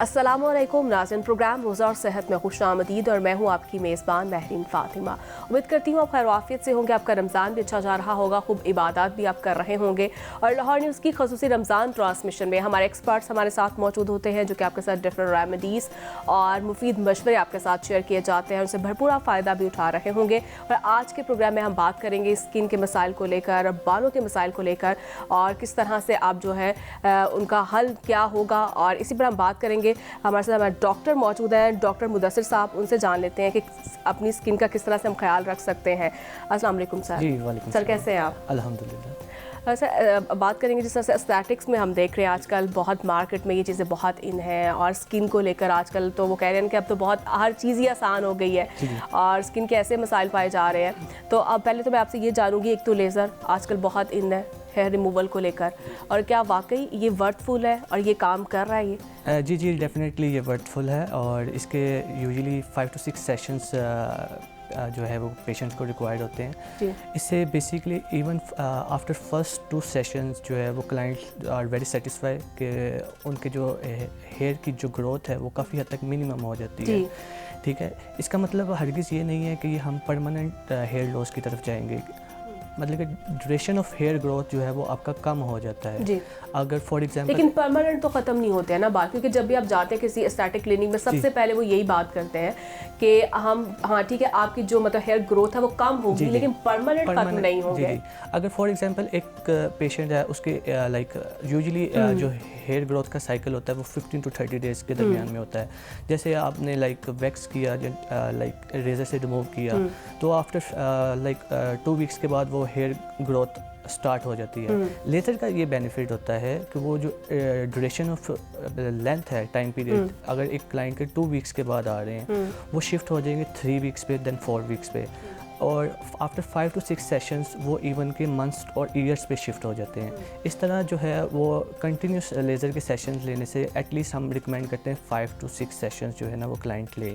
अस्सलामुअलैकुम नाज़रीन, प्रोग्राम रोज़ा और सेहत में खुशामदीद और मैं हूँ आपकी मेज़बान महरीन फ़ातिमा। उम्मीद करती हूँ आप खैर वाफ़ियत से होंगे, आपका रमज़ान भी अच्छा जा रहा होगा, खूब इबादत भी आप कर रहे होंगे। और लाहौर न्यूज़ की ख़ुसूसी रमज़ान ट्रांसमिशन में हमारे एक्सपर्ट्स हमारे साथ मौजूद होते हैं, जो कि आपके साथ डिफरेंट रेमेडीज़ और मुफीद मशवरे आपके साथ शेयर किए जाते हैं, उनसे भरपूर आप फ़ायदा भी उठा रहे होंगे। और आज के प्रोग्राम में हम बात करेंगे स्किन के मसाइल को लेकर, बालों के मसाइल को लेकर और किस तरह से आप जो है उनका हल क्या होगा। और इसी पर हम बात करेंगे, हमारे साथ हमारे डॉक्टर मौजूद हैं, डॉक्टर मुदस्सिर साहब, उनसे जान लेते हैं कि अपनी स्किन का किस तरह से हम ख्याल रख सकते हैं। अस्सलाम वालेकुम सर। जी वालेकुम सर, कैसे हैं आप? अल्हम्दुलिल्लाह। सर, बात करेंगे जिस तरह से एस्थेटिक्स में हम देख रहे हैं आजकल बहुत मार्केट में ये चीज़ें बहुत इन हैं, और स्किन को लेकर आजकल तो वो कह रहे हैं कि अब तो बहुत हर चीज़ ही आसान हो गई है और स्किन के ऐसे मसाइल पाए जा रहे हैं। तो अब पहले तो मैं आपसे ये जानूँगी, एक तो लेज़र आजकल बहुत इन है हेयर रिमूवल को लेकर, और क्या वाकई ये वर्थफुल है और ये काम कर रहा है ये? जी डेफिनेटली ये वर्थफुल है और इसके यूजुअली 5 to 6 सेशंस जो है वो पेशेंट्स को रिक्वायर्ड होते हैं। इससे basically even after first 2 sessions जो है वो क्लाइंट आर वेरी सेटिस्फाई कि उनके जो हेयर की जो ग्रोथ है वो काफ़ी हद तक मिनिमम हो जाती है। ठीक है, इसका मतलब हरगिज़ ये नहीं है कि हम परमानेंट हेयर लॉस की तरफ जाएंगे, मतलब कि ड्यूरेशन ऑफ हेयर ग्रोथ जो है वो आपका कम हो जाता है जी। अगर फॉर एग्जांपल, लेकिन परमानेंट तो ख़त्म नहीं होते हैं ना बात, क्योंकि जब भी आप जाते हैं किसी एस्थेटिक क्लिनिक में सबसे पहले वो यही बात करते हैं कि हम हाँ ठीक है आपकी जो मतलब हेयर ग्रोथ है वो कम होगी, लेकिन परमानेंट खत्म नहीं होंगे। अगर फॉर एग्जांपल एक पेशेंट है, उसके लाइक यूजुअली जो हेयर ग्रोथ का साइकिल होता है वो 15 to 30 डेज़ के दरमियान में होता है। जैसे आपने लाइक वैक्स किया, लाइक रेजर से रिमूव किया, तो आफ्टर लाइक 2 वीक्स के बाद वो हेयर ग्रोथ स्टार्ट हो जाती है। लेज़र का ये बेनिफिट होता है कि वो जो ड्यूरेशन ऑफ लेंथ है, टाइम पीरियड, अगर एक क्लाइंट के 2 वीक्स के बाद आ रहे हैं वो शिफ्ट हो जाएंगे 3 वीक्स पे, देन 4 वीक्स पे, और आफ्टर 5 to 6 सेशंस वो इवन के मंथ्स और ईयर्स पे शिफ्ट हो जाते हैं। इस तरह जो है वो कंटिन्यूस लेज़र के सेशंस लेने से एटलीस्ट हम रिकमेंड करते हैं 5 to 6 सेशंस जो है ना वो क्लाइंट ले।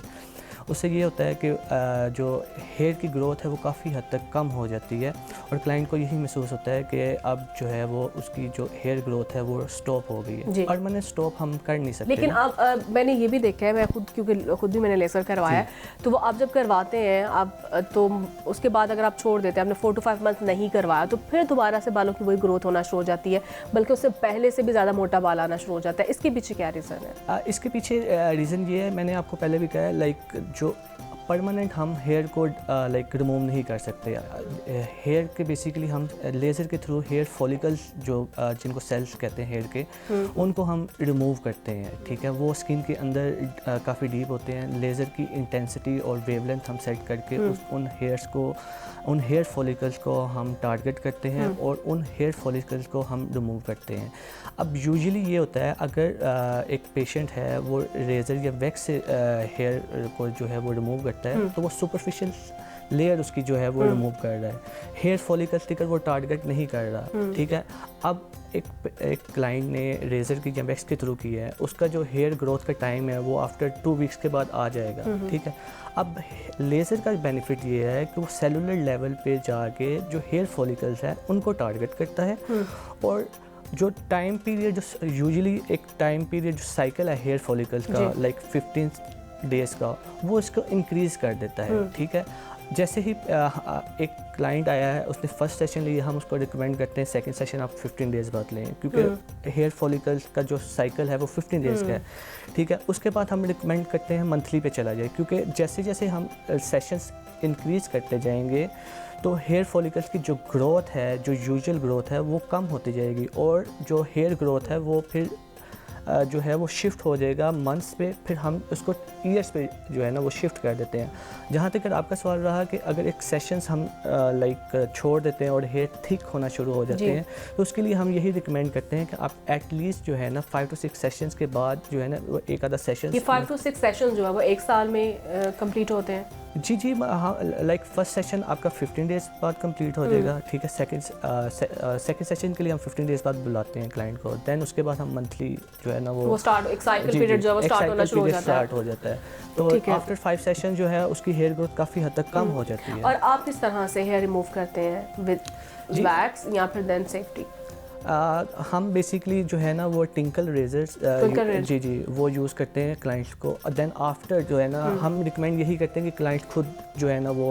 उससे ये होता है कि जो हेयर की ग्रोथ है वो काफ़ी हद तक कम हो जाती है और क्लाइंट को यही महसूस होता है कि अब जो है वो उसकी जो हेयर ग्रोथ है वो स्टॉप हो गई है। परमानेंट स्टॉप हम कर नहीं सकते। लेकिन अब मैंने ये भी देखा है, मैं क्योंकि खुद भी मैंने लेज़र करवाया है, तो वो आप जब करवाते हैं आप तो उसके बाद अगर आप छोड़ देते हैं, आपने 4 to 5 मंथ नहीं करवाया, तो फिर दोबारा से बालों की वही ग्रोथ होना शुरू हो जाती है, बल्कि उससे पहले से भी ज़्यादा मोटा बाल आना शुरू हो जाता है। इसके पीछे क्या रीज़न है? इसके पीछे रीज़न ये है, मैंने आपको पहले भी कहा है, लाइक जो परमानेंट हम हेयर को लाइक रिमूव नहीं कर सकते। हेयर के बेसिकली हम लेज़र के थ्रू हेयर फॉलिकल्स जो जिनको सेल्स कहते हैं हेयर के, उनको हम रिमूव करते हैं। ठीक है, वो स्किन के अंदर काफ़ी डीप होते हैं। लेज़र की इंटेंसिटी और वेवलेंथ हम सेट करके उन हेयर फॉलिकल्स को हम टारगेट करते हैं और उन हेयर फॉलिकल्स को हम रिमूव करते हैं। अब यूजुअली ये होता है, अगर एक पेशेंट है वो रेज़र या वैक्स से हेयर को जो है वो रिमूव करता है, तो वो सुपरफिशियल लेयर उसकी जो है वो रिमूव कर रहा है, हेयर फॉलिकल स्टिकर वो टारगेट नहीं कर रहा। ठीक है, अब एक क्लाइंट ने रेज़र की या वैक्स के थ्रू की है, उसका जो हेयर ग्रोथ का टाइम है वो आफ्टर 2 वीक्स के बाद आ जाएगा। ठीक है, अब लेज़र का बेनिफिट ये है कि वो सेलुलर लेवल पे जाके जो हेयर फॉलिकल्स हैं उनको टारगेट करता है, और जो टाइम पीरियड जो यूजुअली एक टाइम पीरियड जो साइकिल है हेयर फॉलिकल्स का लाइक 15 डेज़ का, वो इसको इंक्रीज़ कर देता है। ठीक है, जैसे ही एक क्लाइंट आया है, उसने फर्स्ट सेशन लिया, हम उसको रिकमेंड करते हैं सेकंड सेशन आप 15 डेज़ बाद लें, क्योंकि हेयर फॉलिकल्स का जो साइकिल है वो 15 डेज़ का है। ठीक है, उसके बाद हम रिकमेंड करते हैं मंथली पे चला जाए, क्योंकि जैसे जैसे हम सेशंस इंक्रीज़ करते जाएंगे तो हेयर फॉलिकल्स की जो ग्रोथ है, जो यूजुअल ग्रोथ है वो कम होती जाएगी, और जो हेयर ग्रोथ है वो फिर जो है वो शिफ्ट हो जाएगा मंथ्स पे, फिर हम उसको ईयर्स पे जो है ना वो शिफ्ट कर देते हैं। जहाँ तक आपका सवाल रहा कि अगर एक सेशंस हम लाइक छोड़ देते हैं और हेयर थिक होना शुरू हो जाते हैं, तो उसके लिए हम यही रिकमेंड करते हैं कि आप एटलीस्ट जो है ना 5 to 6 सेशंस के बाद जो है ना वो एक आधा सेशन, ये 5 to 6 सेशन जो है वो एक साल में कंप्लीट होते हैं। जी हाँ, लाइक फर्स्ट सेशन आपका 15 डेज़ बाद कंप्लीट हो जाएगा। ठीक है, सेकंड सेशन के लिए हम 15 डेज़ बाद बुलाते हैं क्लाइंट को, देन उसके बाद हम मंथली जो है ना वो स्टार्ट एक साइकिल पीरियड जो है स्टार्ट होना शुरू हो जाता है। तो आफ्टर 5 सेशन जो है उसकी हेयर ग्रोथ काफ़ी हद तक कम हो जाती है। और आप किस तरह से हेयर रिमूव करते हैं, विद वैक्स या फिर देन सेफ्टी? हम बेसिकली जो है ना वो टिंकल रेजर्स जी जी वो यूज़ करते हैं क्लाइंट्स को। देन आफ्टर जो है ना हम रिकमेंड यही करते हैं कि क्लाइंट खुद जो है ना वो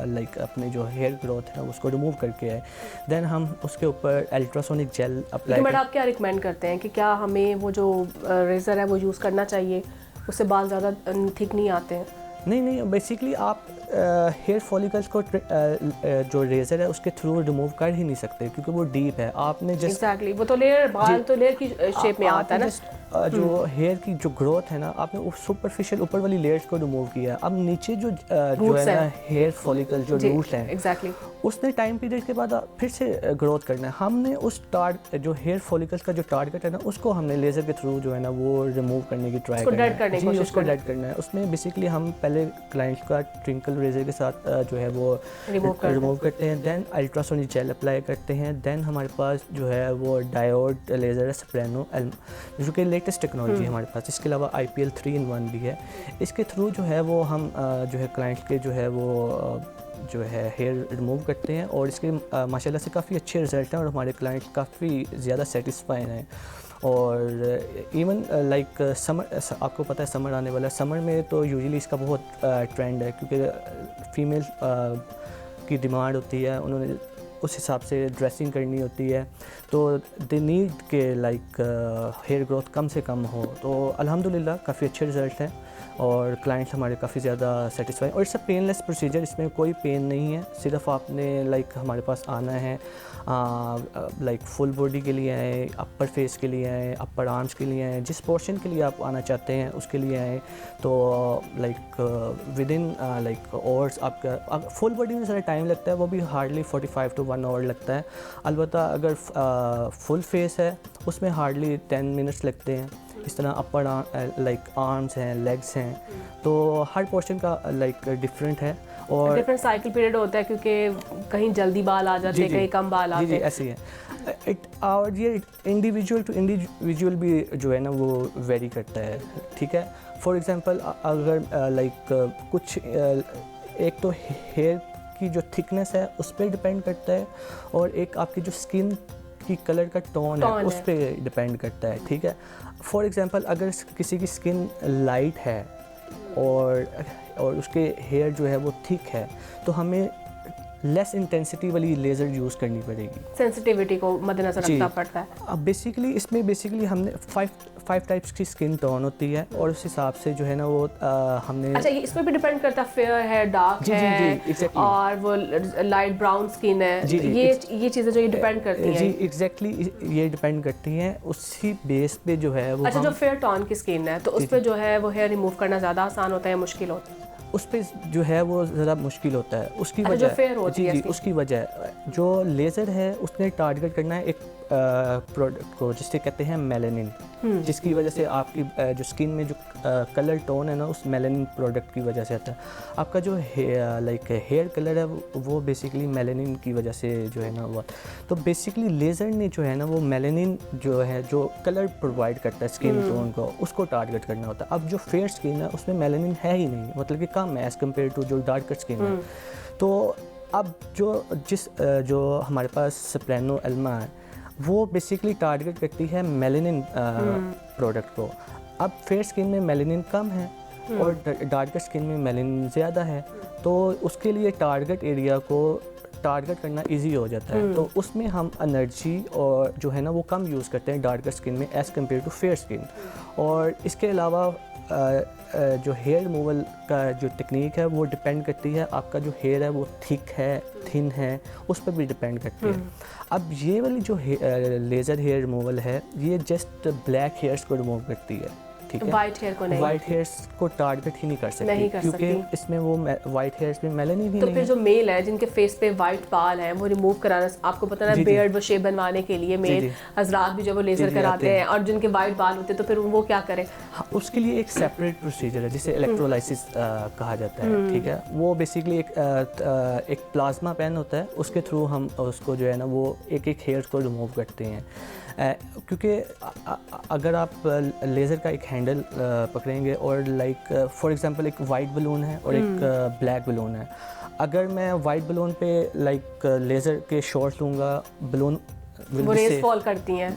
लाइक अपने जो हेयर ग्रोथ है उसको रिमूव करके आए। देन हम उसके ऊपर अल्ट्रासोनिक जेल अप्लाई बट आप क्या रिकमेंड करते हैं कि क्या हमें वो जो रेज़र है वो यूज़ करना चाहिए, उससे बाल ज़्यादा थिक नहीं आते हैं? नहीं, बेसिकली आप हेयर फॉलिकल्स को जो रेज़र है उसके थ्रू रिमूव कर ही नहीं सकते क्योंकि वो डीप है। आपने जस्ट एग्जैक्टली वो तो लेयर बाल तो लेयर की शेप में आता है ना। जो हेयर की जो ग्रोथ है ना आपने सुपरफिशियल ऊपर वाली लेयर्स को रिमूव किया। अब नीचे जो है ना हेयर फॉलिकल जो रूट्स हैं एग्जैक्टली उसने टाइम पीरियड के बाद फिर से ग्रोथ करना है। हमने उस जो हेयर फॉलिकल्स का जो टारगेट है ना उसको हमने लेज़र के थ्रू जो है ना वो रिमूव करने की ट्राई करना है। उसको डेड करना है। उसमें बेसिकली हम पहले क्लाइंट्स का ट्विंकल रेजर के साथ जो है वो रिमूव करते हैं। देन अल्ट्रासोनिक जेल अप्लाई करते हैं। देन हमारे पास जो है वो डायोड लेज़र है सोप्रानो जो कि लेटेस्ट टेक्नोलॉजी है हमारे पास। इसके अलावा IPL 3-in-1 भी है। इसके थ्रू जो है वो हम जो है क्लाइंट्स के जो है वो जो है हेयर रिमूव करते हैं और इसके माशाल्लाह से काफ़ी अच्छे रिज़ल्ट हैं और हमारे क्लाइंट काफ़ी ज़्यादा सेटिस्फाइड हैं। और इवन लाइक समर, आपको पता है समर आने वाला है। समर में तो यूजुअली इसका बहुत ट्रेंड है क्योंकि फीमेल की डिमांड होती है, उन्होंने उस हिसाब से ड्रेसिंग करनी होती है तो दे नीड के लाइक हेयर ग्रोथ कम से कम हो। तो अल्हम्दुलिल्लाह काफ़ी अच्छे रिज़ल्ट हैं और क्लाइंट्स हमारे काफ़ी ज़्यादा सेटिस्फाइड। और इट्स अ पेनलेस प्रोसीजर, इसमें कोई पेन नहीं है। सिर्फ आपने लाइक हमारे पास आना है, लाइक फुल बॉडी के लिए आए, अपर फेस के लिए आए, अपर आर्म्स के लिए आए, जिस पोर्शन के लिए आप आना चाहते हैं उसके लिए आए। तो like with in like ours आपका फुल बॉडी में ज़रा टाइम लगता है, वो भी हार्डली 45 to 1 hour लगता है। अलबत्ता अगर फुल फेस है उसमें हार्डली 10 minutes लगते हैं। इस तरह अपर लाइक आर्म्स हैं, लेग्स हैं, तो हर पोर्शन का लाइक डिफरेंट है और डिफरेंट साइकिल पीरियड होता है क्योंकि कहीं जल्दी बाल आ जाते हैं, कहीं कम बाल आते हैं। जी ऐसे ही है। और ये इंडिविजुअल टू इंडिविजुअल भी जो है ना वो वेरी करता है। ठीक है, फॉर एग्जांपल अगर लाइक कुछ एक तो हेयर की जो थिकनेस है उस पर डिपेंड करता है और एक आपकी जो स्किन की कलर का टोन है उस पर डिपेंड करता है। ठीक है, फॉर एग्जांपल अगर किसी की स्किन लाइट है और उसके हेयर जो है वो थिक है तो हमें लेस इंटेंसिटी वाली लेज़र यूज़ करनी पड़ेगी। सेंसिटिविटी को मद्देनजर रखना पड़ता है। अब बेसिकली हमने 5 टाइप्स की स्किन टोन होती है और उस हिसाब से जो है ना वो हमने अच्छा इसमें भी डिपेंड करता है, फेयर है, डार्क है, exactly. और वो लाइट ब्राउन स्किन है, ये चीज़ें जो ये डिपेंड करती हैं। जी एग्जैक्टली ये डिपेंड करती हैं उसी बेस पे जो है वो। अच्छा जो फेयर टोन की स्किन है तो उस पर जो है वो हेयर रिमूव करना ज़्यादा आसान होता है या मुश्किल होता है? उस पर जो है वो ज़रा मुश्किल होता है। उसकी वजह जो फेयर होती है उसकी वजह जो लेज़र है उसने टारगेट करना है एक प्रोडक्ट को जिससे कहते हैं मेलानिन, जिसकी वजह से आपकी जो स्किन में जो कलर टोन है ना उस मेलानिन प्रोडक्ट की वजह से आता है। आपका जो लाइक हेयर कलर है वो बेसिकली मेलानिन की वजह से जो है ना वो। तो बेसिकली लेज़र ने जो है ना वो मेलानिन जो है जो कलर प्रोवाइड करता है स्किन टोन को उसको टारगेट करना होता है। अब जो फेयर स्किन है उसमें मेलानिन है ही नहीं, मतलब कि कम है एज़ कम्पेयर टू जो डार्कर स्किन है। तो अब जो हमारे पास सोप्रानो एल्मा है वो बेसिकली टारगेट करती है मेलानिन प्रोडक्ट को। अब फेयर स्किन में मेलानिन कम है और डार्कर स्किन में मेलानिन ज़्यादा है, तो उसके लिए टारगेट एरिया को टारगेट करना इजी हो जाता है। तो उसमें हम एनर्जी और जो है ना वो कम यूज़ करते हैं डार्कर स्किन में as compare to fair skin. और इसके अलावा जो हेयर रिमूवल का जो टेक्निक है वो डिपेंड करती है आपका जो हेयर है वो थिक है, थिन है, उस पर भी डिपेंड करती है। अब ये वाली जो लेज़र हेयर रिमूवल है ये जस्ट ब्लैक हेयर्स को रिमूव करती है। ठीक है, वाइट हेयर को नहीं, वाइट हेयर्स को टारगेट ही नहीं कर सकती क्योंकि इसमें वो वाइट हेयर्स में मेलानिन ही नहीं है। तो फिर जो मेल है जिनके फेस पे वाइट बाल हैं वो रिमूव कराना, आपको पता है बियर्ड वो शेप बनवाने के लिए मेल हजरात भी जो वो लेजर कराते हैं और जिनके वाइट बाल होते हैं तो फिर वो क्या करें? उसके लिए एक सेपरेट प्रोसीजर है जिसे इलेक्ट्रोलाइसिस कहा जाता है। ठीक है, वो बेसिकली एक प्लाज्मा पेन होता है, उसके थ्रू हम उसको जो है ना वो एक हेयर को रिमूव करते हैं। क्योंकि अगर आप लेज़र का एक हैंडल पकड़ेंगे और लाइक फॉर एग्जांपल एक वाइट बलून है और एक ब्लैक बलून है, अगर मैं वाइट बलून पे लाइक लेज़र के शॉट्स लूँगा, बलून will वो be रेज safe. फॉल करती हैं।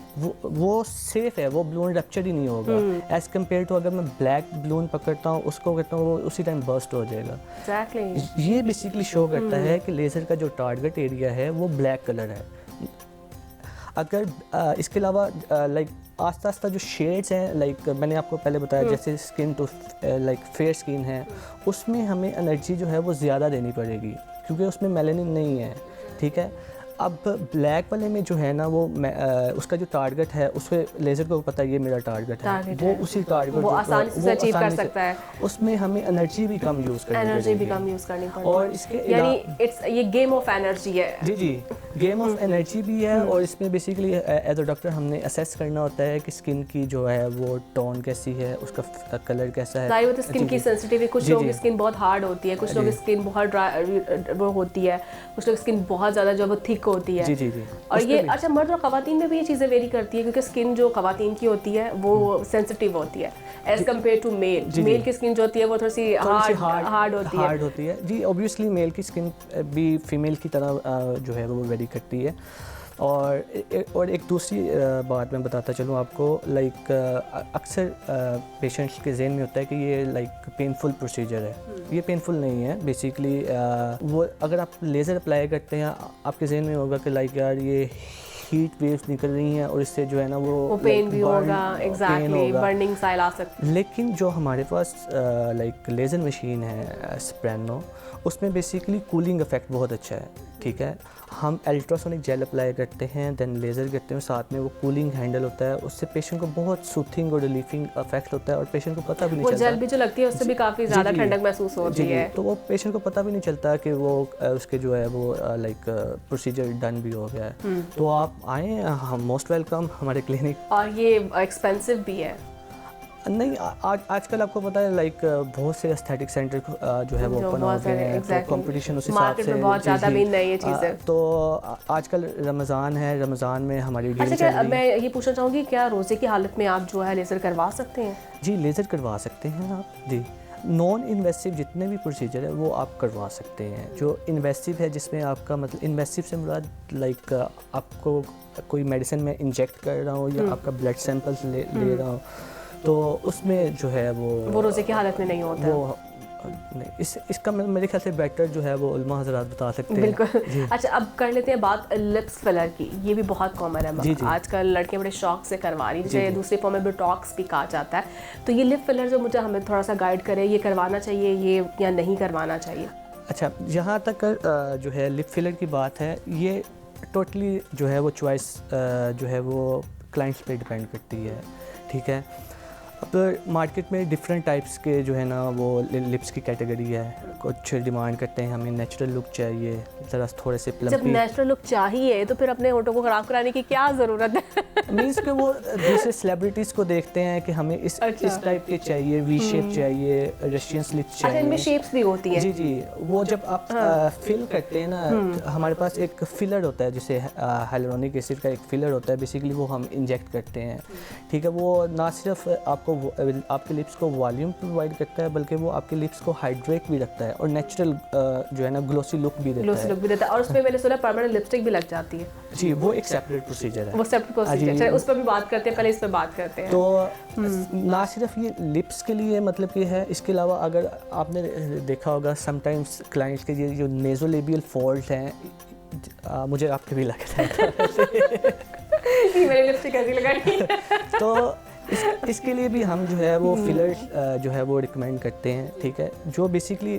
वो सेफ है, वो बलून रप्चर ही नहीं होगा एज़ कम्पेयर टू अगर मैं ब्लैक बलून पकड़ता हूँ उसको करता हूँ वो उसी टाइम बर्स्ट हो जाएगा। एग्जैक्टली। ये बेसिकली शो करता है कि लेज़र का जो टारगेट एरिया है वो ब्लैक कलर है। अगर इसके अलावा लाइक आस्ता आस्ता जो शेड्स हैं, लाइक मैंने आपको पहले बताया जैसे skin to like fair skin है, उसमें हमें एनर्जी जो है वो ज़्यादा देनी पड़ेगी क्योंकि उसमें मेलानिन नहीं है, ठीक है। अब ब्लैक वाले में जो है ना वो उसका जो टारगेट है उससे लेज़र को पता है ये मेरा टारगेट है, वो उसी टारगेट वो आसानी से अचीव कर सकता है। उसमें हमें एनर्जी भी कम यूज़ करनी एनर्जी भी पड़ेगी। कम यूज़ करनी पड़ेगी। और इसके यानी इट्स ये गेम ऑफ एनर्जी है। जी गेम ऑफ एनर्जी भी है। और इसमें बेसिकली एज अ डॉक्टर हमने असेस करना होता है कि स्किन की जो है वो टोन कैसी है, उसका कलर कैसा है। जाहिर होता है स्किन की सेंसिटिविटी, कुछ लोगों की स्किन बहुत हार्ड होती है, कुछ लोगों की स्किन बहुत ड्राई वो होती है, कुछ लोग स्किन बहुत ज़्यादा जो है वो थिक होती है। जी और ये अच्छा मर्द और ख़वातीन में भी ये चीज़ें वेरी करती है क्योंकि स्किन जो ख़वातीन की होती है वो सेंसिटिव होती है as compare to male. Male की स्किन जो होती है वो थोड़ी सी हार्ड होती है। जी ऑब्वियसली मेल की स्किन भी फीमेल की तरह जो है वो वेरी करती है। और एक दूसरी बात मैं बताता चलूँ आपको, लाइक अक्सर पेशेंट्स के जहन में होता है कि ये लाइक पेनफुल प्रोसीजर है। ये पेनफुल नहीं है बेसिकली। वो अगर आप लेज़र अप्लाई करते हैं आपके जहन में होगा कि लाइक यार ये हीट वेव्स निकल रही हैं और इससे जो है ना वो पेन भी होगा, एग्जैक्टली बर्निंग साइल आ सकती है। लेकिन जो हमारे पास लाइक लेज़र मशीन है सोप्रानो, उसमें बेसिकली कूलिंग इफेक्ट बहुत अच्छा है, ठीक है। हम अल्ट्रासोनिक जेल अप्लाई करते हैं, देन लेज़र करते हैं, साथ में वो कूलिंग हैंडल होता है, उससे पेशेंट को बहुत सूथिंग और रिलीफिंग इफेक्ट होता है और पेशेंट को पता भी नहीं चलता। वो जेल भी जो लगती है उससे भी काफ़ी ज़्यादा ठंडक महसूस होती है। तो वो पेशेंट को पता भी नहीं चलता कि वो उसके जो है वो लाइक प्रोसीजर डन भी हो गया है। तो आप आएँ, हम मोस्ट वेलकम हमारे क्लिनिक। और ये एक्सपेंसिव भी है? नहीं, आजकल आपको पता है लाइक बहुत से एस्थेटिक सेंटर जो है वो ओपन हो गए हैं, तो कंपटीशन उस हिसाब से बहुत ज़्यादा भी नहीं है चीज़ें। तो आजकल रमज़ान है, रमज़ान में हमारी डील अच्छा, क्या मैं ये पूछना चाहूँगी क्या रोज़े की हालत में आप जो है लेज़र करवा सकते हैं? जी लेज़र करवा सकते हैं आप। जी नॉन इन्वेसिव जितने भी प्रोसीजर है वो आप करवा सकते हैं। जो इन्वेसिव है जिसमें आपका मतलब इन्वेसिव से मुराद लाइक आपको कोई मेडिसिन में इंजेक्ट कर रहा हूँ या आपका ब्लड सैंपल्स ले रहा हूँ, तो उसमें जो है वो रोज़े की हालत में नहीं होता। वो नहीं, इसका मेरे ख्याल से बेटर जो है वो उलमा हज़रात बता सकते हैं। बिल्कुल। अच्छा, अब कर लेते हैं बात लिप्स फिलर की। ये भी बहुत कॉमन है आजकल, लड़कियां बड़े शौक से करवा रही हैं, जिसे दूसरे फॉर्म में बोटॉक्स भी कहा जाता है। तो ये लिप फिलर जो मुझे हमें थोड़ा सा गाइड करे, ये करवाना चाहिए ये या नहीं करवाना चाहिए? अच्छा, जहाँ तक जो है लिप फिलर की बात है, ये टोटली जो है वो चॉइस जो है वो क्लाइंट्स पे डिपेंड करती है, ठीक है। अब मार्केट में डिफरेंट टाइप्स के जो है ना वो लिप्स की कैटेगरी है। कुछ डिमांड करते हैं हमें नेचुरल लुक चाहिए, ज़रा थोड़े से प्लम्पी। जब नेचुरल लुक चाहिए तो फिर अपने होठों को ख़राब कराने की क्या ज़रूरत है? मीन्स कि वो दूसरे सेलिब्रिटीज़ को देखते हैं कि हमें इस टाइप के चाहिए, वी शेप चाहिए, रशियन स्लिट्स चाहिए। इनमें शेप्स भी होती हैं? जी वो जब आप फिल करते हैं ना, हमारे पास एक फिलर होता है जिसे हाइलुरोनिक एसिड का एक फिलर होता है, बेसिकली वो हम इंजेक्ट करते हैं, ठीक है। वो ना सिर्फ आपके लिप्स को वॉल्यूम प्रोवाइड करता है बल्कि वो आपके लिप्स को हाइड्रेट भी रखता है और नेचुरल जो है ना ग्लोसी लुक भी देता है। और उसमें मैंने सुना परमानेंट लिपस्टिक भी लग जाती है। जी वो एक सेपरेट प्रोसीजर है। वो सेपरेट प्रोसीजर है, उस पर भी बात करते हैं, पहले इस पर बात करते हैं। तो ना सिर्फ ये लिप्स के लिए मतलब कि है, इसके अलावा अगर आपने देखा होगा समटाइम्स क्लाइंट्स के ये जो नेज़ोलेबियल फॉल्ट हैं, मुझे आपके भी लगता है मेरी लिपस्टिक कैसी लगाई तो इसके लिए भी हम जो है वो फिलर्स जो है वो रिकमेंड करते हैं, ठीक है। जो बेसिकली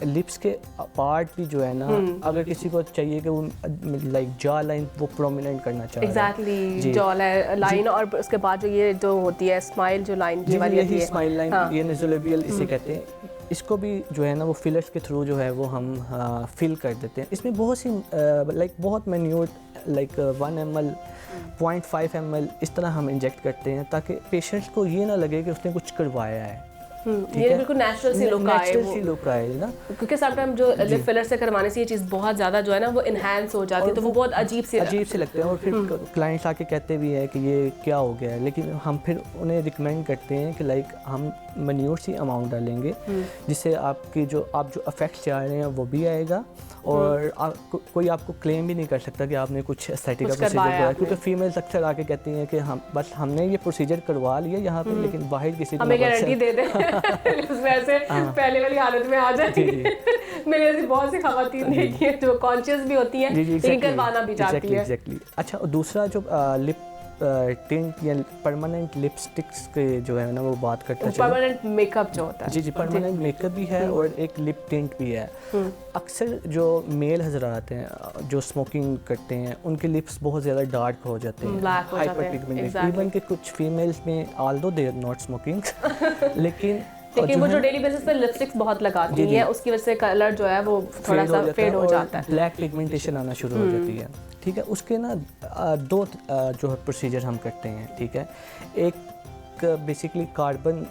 लिप्स के पार्ट भी जो है ना, अगर किसी को चाहिए कि वो लाइक जॉ लाइन वो प्रोमिनेंट करना चाहिए, एग्जैक्टली जॉ लाइन, और उसके बाद जो ये जो होती है स्माइल जो लाइन की वाली होती है, स्माइल लाइन, ये नेज़ोलेबियल इसे कहते हैं। इसको भी जो है ना वो फिलर्स के थ्रू जो है वो हम फिल कर देते हैं। इसमें बहुत सी लाइक बहुत मैन्यूट लाइक 1 ml 0.5 ml इस तरह हम इंजेक्ट करते हैं ताकि पेशेंट्स को ये ना लगे कि उसने कुछ करवाया है। ये बिल्कुल नेचुरल सी लुक आए नेचुरल सी लुक आए ना, क्योंकि समटाइम जो लिप फिलर से करवाने से ये चीज़ बहुत ज़्यादा जो है ना वो इन्हांस हो जाती है, तो वो बहुत अजीब से लगते हैं। और फिर क्लाइंट्स आके कहते भी हैं कि ये क्या हो गया है, लेकिन हम फिर उन्हें रिकमेंड करते हैं कि लाइक हम मैन्योर सी अमाउंट डालेंगे जिससे आपकी जो इफेक्ट चाह रहे हैं वो भी आएगा, और कोई आपको क्लेम भी नहीं कर सकता कि आपने कुछ एस्थेटिक का प्रोसीजर करवाया, क्योंकि फीमेल्स अक्सर आके कहती हैं कि हम बस हमने ये प्रोसीजर करवा लिया यहाँ पे, लेकिन बाहर किसी को हमें गारंटी दे दे वैसे पहले वाली हालत में आ जाती है। मेरे ऐसी बहुत सी खवातीन देखी हैं जो कॉन्शियस भी होती हैं लेकिन करवाना भी चाहती है। एग्जैक्टली। अच्छा, दूसरा जो लिप टिंट या परमानेंट लिपस्टिक्स के जो है ना वो बात करते हैं, परमानेंट मेकअप जो होता है। जी, परमानेंट मेकअप भी है और एक लिप टिंट भी है। अक्सर जो मेल हजरात हैं जो स्मोकिंग करते हैं उनके लिप्स बहुत ज़्यादा डार्क हो जाते हैं, हाइपर पिगमेंटेड, इवन के कुछ फीमेल्स में although they are not smoking लेकिन वो जो डेली बेसिस पे लिपस्टिक्स बहुत लगाती हैं उसकी वजह से कलर जो है वो थोड़ा सा फेड हो जाता है, ब्लैक पिगमेंटेशन आना शुरू हो जाती है। ठीक है, उसके ना दो जो है प्रोसीजर हम करते हैं। ठीक है, एक बेसिकली कार्बन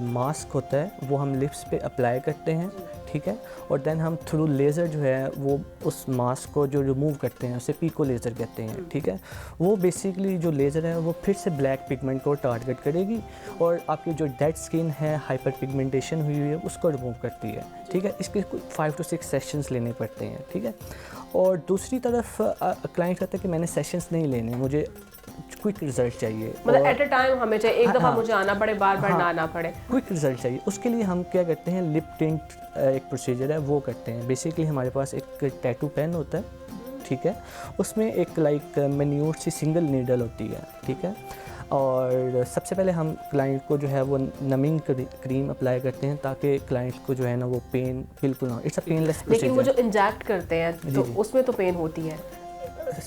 मास्क होता है, वो हम लिप्स पे अप्लाई करते हैं। ठीक है, और देन हम थ्रू लेज़र जो है वो उस मास्क को जो रिमूव करते हैं उसे पीको लेज़र कहते हैं। ठीक है, वो बेसिकली जो लेज़र है वो फिर से ब्लैक पिगमेंट को टारगेट करेगी और आपकी जो डेड स्किन है, हाइपर पिगमेंटेशन हुई है, उसको रिमूव करती है। ठीक है, इसके 5 to 6 सेशंस लेने पड़ते हैं। ठीक है, और दूसरी तरफ क्लाइंट कहता है कि मैंने सेशंस नहीं लेने, मुझे क्विक रिजल्ट चाहिए, मतलब एट अ टाइम हमें चाहिए, एक दफ़ा मुझे आना पड़े, बार बार ना आना पड़े, क्विक रिजल्ट चाहिए। उसके लिए हम क्या करते हैं, लिप टिंट एक प्रोसीजर है वो करते हैं। बेसिकली हमारे पास एक टैटू पेन होता है। ठीक है, उसमें एक लाइक मैन्योर सी सिंगल नीडल होती है। ठीक है, और सबसे पहले हम क्लाइंट को जो है वो नमिंग क्रीम अप्लाई करते हैं ताकि क्लाइंट को जो है ना वो पेन बिल्कुल ना, इट्स अ पेनलेस प्रोसीजर। लेकिन वो जो इंजेक्ट करते हैं तो उसमें तो पेन होती है,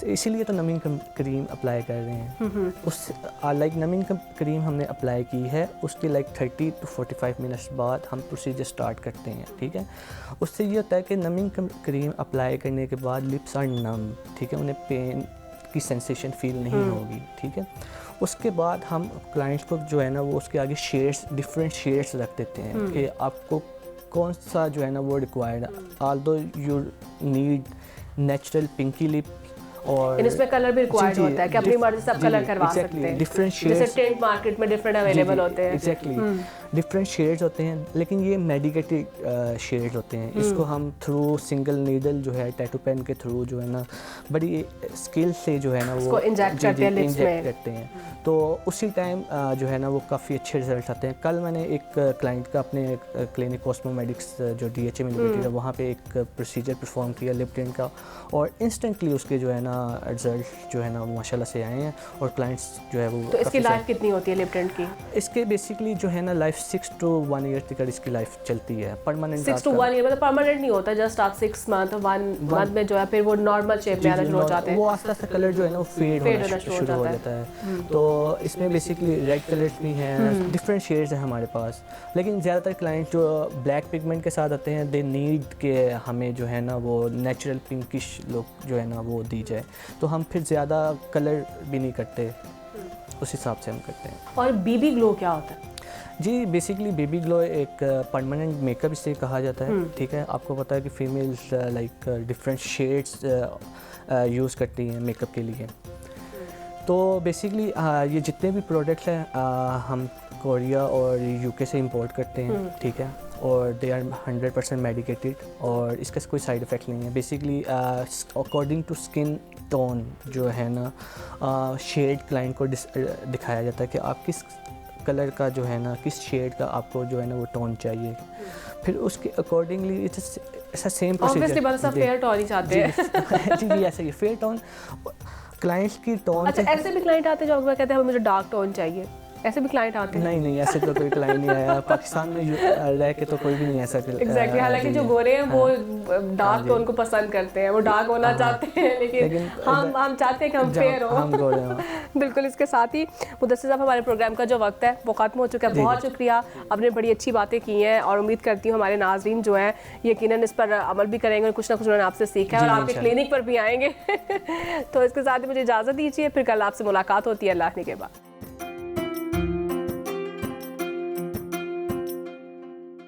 इसीलिए तो नमिंग क्रीम अप्लाई कर रहे हैं। उस लाइक नमिंग क्रीम हमने अप्लाई की है, उसके लाइक 30 to 45 मिनट्स बाद हम प्रोसीजर स्टार्ट करते हैं। ठीक है, उससे ये होता है कि नमिंग क्रीम अप्लाई करने के बाद लिप्स आर नम। ठीक है, उन्हें पेन की सेंसेशन फील नहीं होगी। ठीक है, उसके बाद हम क्लाइंट्स को जो है ना वो उसके आगे शेड्स, डिफरेंट शेड्स रख देते हैं कि आपको कौन सा जो है ना वो required, although you need natural pinky lip, और इसमें कलर भी रिक्वायर्ड होता है कि अपनी मर्जी से आप कलर करवा सकते हैं। डिफरेंट शेड्स, जैसे टिंट मार्केट में डिफरेंट अवेलेबल होते हैं। एग्जैक्टली, डिफरेंट शेड्स होते हैं, लेकिन ये मेडिकेटेड शेड्स होते हैं। इसको हम थ्रू सिंगल नीडल जो है टैटू पेन के थ्रू जो है ना बड़ी स्किल से जो है ना वो इंजेक्ट करते हैं लिप्स में, करते हैं, तो उसी टाइम जो है ना वो काफ़ी अच्छे रिजल्ट आते हैं। कल मैंने एक क्लाइंट का अपने क्लिनिक कॉस्मोमेडिक्स जो DHA में लोकेटेड है वहाँ पे एक प्रोसीजर परफॉर्म किया लिप टिंट का, और इंस्टेंटली उसके जो है ना रिजल्ट जो है ना वो माशाल्लाह से आए हैं, और क्लाइंट्स जो है वो। तो इसकी लाइफ कितनी होती है लिप टिंट की? इसके बेसिकली जो है ना लाइफ 6 to 1 year तक इसकी लाइफ चलती है। परमानेंट 6 to 1 year मतलब परमानेंट नहीं होता, जस्ट आप 6 मंथ 1 मंथ में जो है फिर वो नॉर्मल शेप में आना शुरू हो जाते हैं, वो आस्ते आस्ते कलर जो है ना वो फेड होना शुरू हो जाता है। तो इसमें बेसिकली रेड कलर्स भी हैं, डिफरेंट शेड्स हैं हमारे पास, लेकिन ज़्यादातर क्लाइंट जो ब्लैक पिगमेंट के साथ आते हैं दे नीड के हमें जो है ना वो नेचुरल पिंकिश लुक जो है ना वो दी जाए, तो हम फिर ज़्यादा कलर भी नहीं करते, उस हिसाब से हम करते हैं। और बेबी ग्लो क्या होता है? जी, बेसिकली बेबी ग्लो एक परमानेंट मेकअप इसे कहा जाता है। ठीक है, आपको पता है कि females like different shades use करती हैं मेकअप के लिए। तो बेसिकली ये जितने भी प्रोडक्ट्स हैं हम कोरिया और UK से इंपोर्ट करते हैं। ठीक है, और दे आर 100% मेडिकेटेड, और इसका कोई साइड इफ़ेक्ट नहीं है। Basically according to skin tone जो है ना शेड क्लाइंट को दिखाया जाता है कि आप किस कलर का जो है ना किस शेड का आपको जो है ना वो टोन चाहिए, फिर उसके अकॉर्डिंगली इट्स ऐसा सेम प्रोसीजर। ऑब्वियसली बस सब फेयर टोन ही चाहते हैं। जी, ऐसा ही फेयर टोन क्लाइंट्स की टोन। अच्छा, ऐसे भी क्लाइंट आते हैं जो कहते हैं हमें मुझे डार्क टोन चाहिए, ऐसे भी क्लाइंट आते हैं? नहीं, ऐसे तो कोई क्लाइंट नहीं आया पाकिस्तान में रह के, तो कोई भी नहीं ऐसा। एग्जैक्टली, हालांकि जो गोरे हैं वो डार्क टोन को पसंद करते हैं, वो डार्क होना चाहते हैं, लेकिन हम चाहते हैं कि हम फेयर हो। हम गोरे हों। बिल्कुल। इसके साथ ही मुदस्सिर साहब, हमारे प्रोग्राम का जो वक्त है वो ख़त्म हो चुका है। बहुत शुक्रिया, आपने बड़ी अच्छी बातें की हैं, और उम्मीद करती हूँ हमारे नाजरीन जो हैं यकीनन इस पर अमल भी करेंगे और कुछ ना कुछ उन्होंने आपसे सीखा है और आपके क्लिनिक पर भी आएंगे। तो इसके साथ ही मुझे इजाज़त दीजिए, फिर कल आपसे मुलाकात होती है अल्लाह ने के बाद।